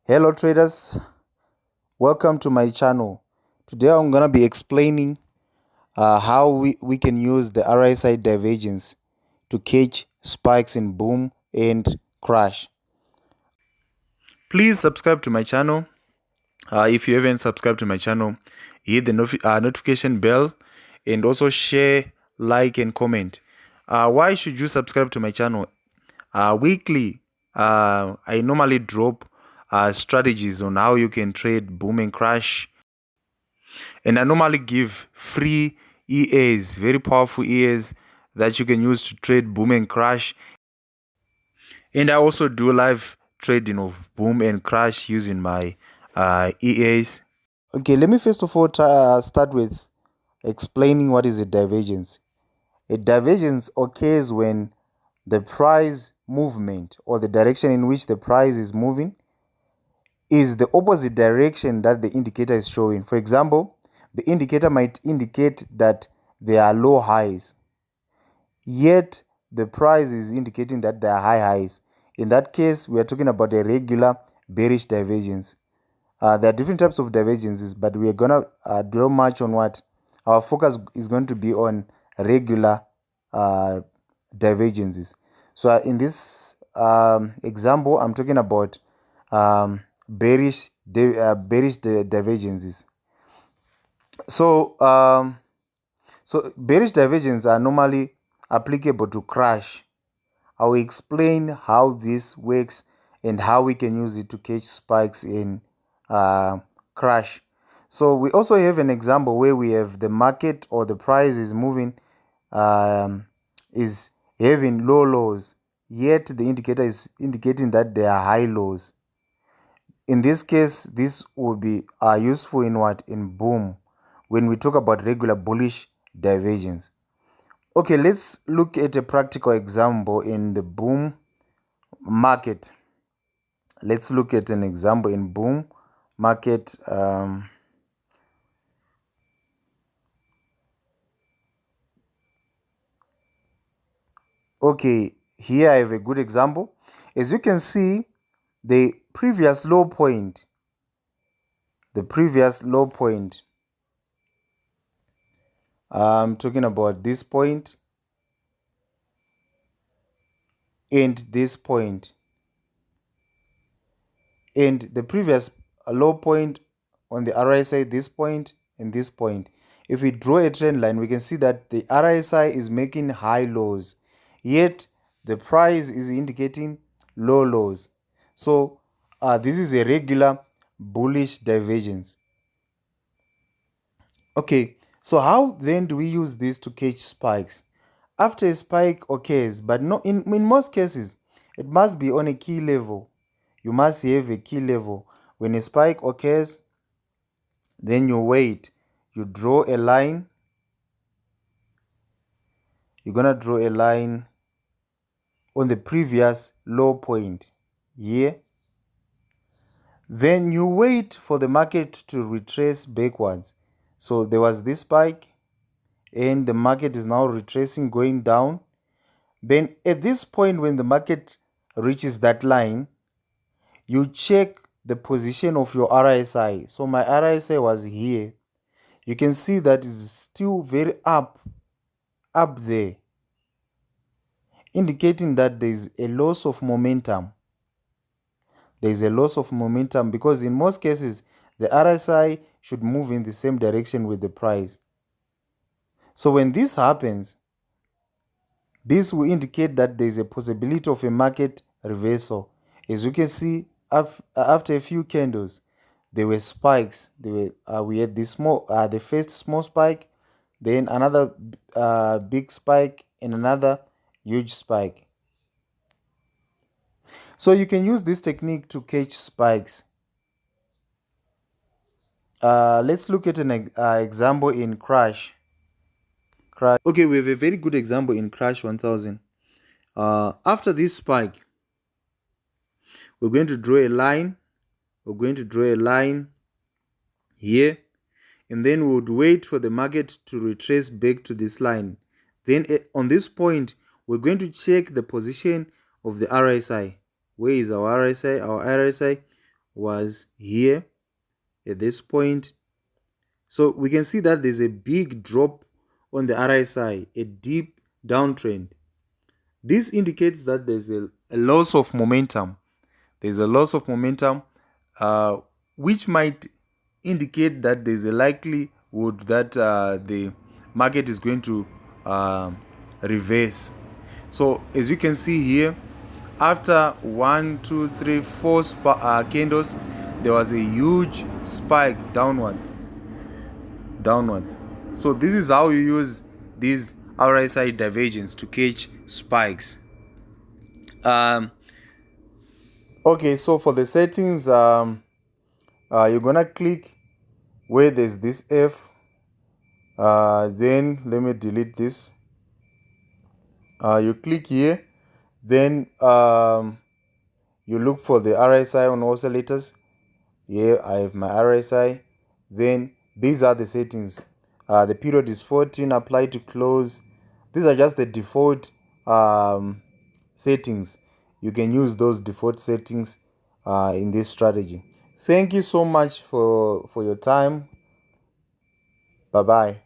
Hello traders, welcome to my channel. Today I'm going to be explaining how we can use the RSI divergence to catch spikes in boom and crash. Please subscribe to my channel. If you haven't subscribed to my channel, hit the notification bell and also share, like and comment. Why should you subscribe to my channel? Weekly, I normally drop strategies on how you can trade boom and crash. And I normally give free EAs, very powerful EAs that you can use to trade boom and crash. And I also do live trading of boom and crash using my EAs. Okay, let me first of all start with explaining what is a divergence. A divergence occurs when the price movement or the direction in which the price is moving is the opposite direction that the indicator is showing. For example, the indicator might indicate that there are low highs, yet the price is indicating that there are high highs. In that case, we are talking about a regular bearish divergence. There are different types of divergences, but we are going to dwell much on what our focus is going to be on divergences. So in this example, I'm talking about bearish divergences. So bearish divergences are normally applicable to crash. I will explain how this works and how we can use it to catch spikes in crash. So we also have an example where we have the market or the price is moving, is having low lows, yet the indicator is indicating that there are high lows. In this case, this will be useful in what? In boom, when we talk about regular bullish divergence. Okay, let's look at a practical example in the boom market. Let's look at an example in boom market. Okay, here I have a good example. As you can see, the previous low point, I'm talking about this point and this point, and the previous low point on the RSI, this point and this point. If we draw a trend line, we can see that the RSI is making high lows, yet the price is indicating low lows. So this is a regular bullish divergence. Okay, so how then do we use this to catch spikes? After a spike occurs, but in most cases, it must be on a key level. You must have a key level. When a spike occurs, then you wait. You draw a line. You're going to draw a line on the previous low point here. Then you wait for the market to retrace backwards. So there was this spike and the market is now retracing, going down. Then at this point, when the market reaches that line, you check the position of your RSI. So my RSI was here. You can see that it's still very up there, indicating that there is a loss of momentum. There is a loss of momentum because in most cases, the RSI should move in the same direction with the price. So when this happens, this will indicate that there is a possibility of a market reversal. As you can see, after a few candles, there were spikes. We had the first small spike, then another big spike, and another huge spike. So you can use this technique to catch spikes. Let's look at an example in crash. Okay, we have a very good example in crash 1000. After this spike, we're going to draw a line. We're going to draw a line here, and then we would wait for the market to retrace back to this line. Then on this point, we're going to check the position of the RSI. Where is our RSI? Our RSI was here at this point. So we can see that there's a big drop on the RSI, a deep downtrend. This indicates that there's a loss of momentum. There's a loss of momentum, which might indicate that there's a likelihood that the market is going to reverse. So as you can see here, after 1, 2, 3, 4 candles, there was a huge spike downwards. So this is how you use these RSI divergence to catch spikes. Okay, so for the settings, you're gonna click where there's this F. Then let me delete this. You click here, then you look for the RSI on oscillators. Here I have my RSI. Then these are the settings. The period is 14, apply to close. These are just the default settings. You can use those default settings in this strategy. Thank you so much for your time. Bye bye.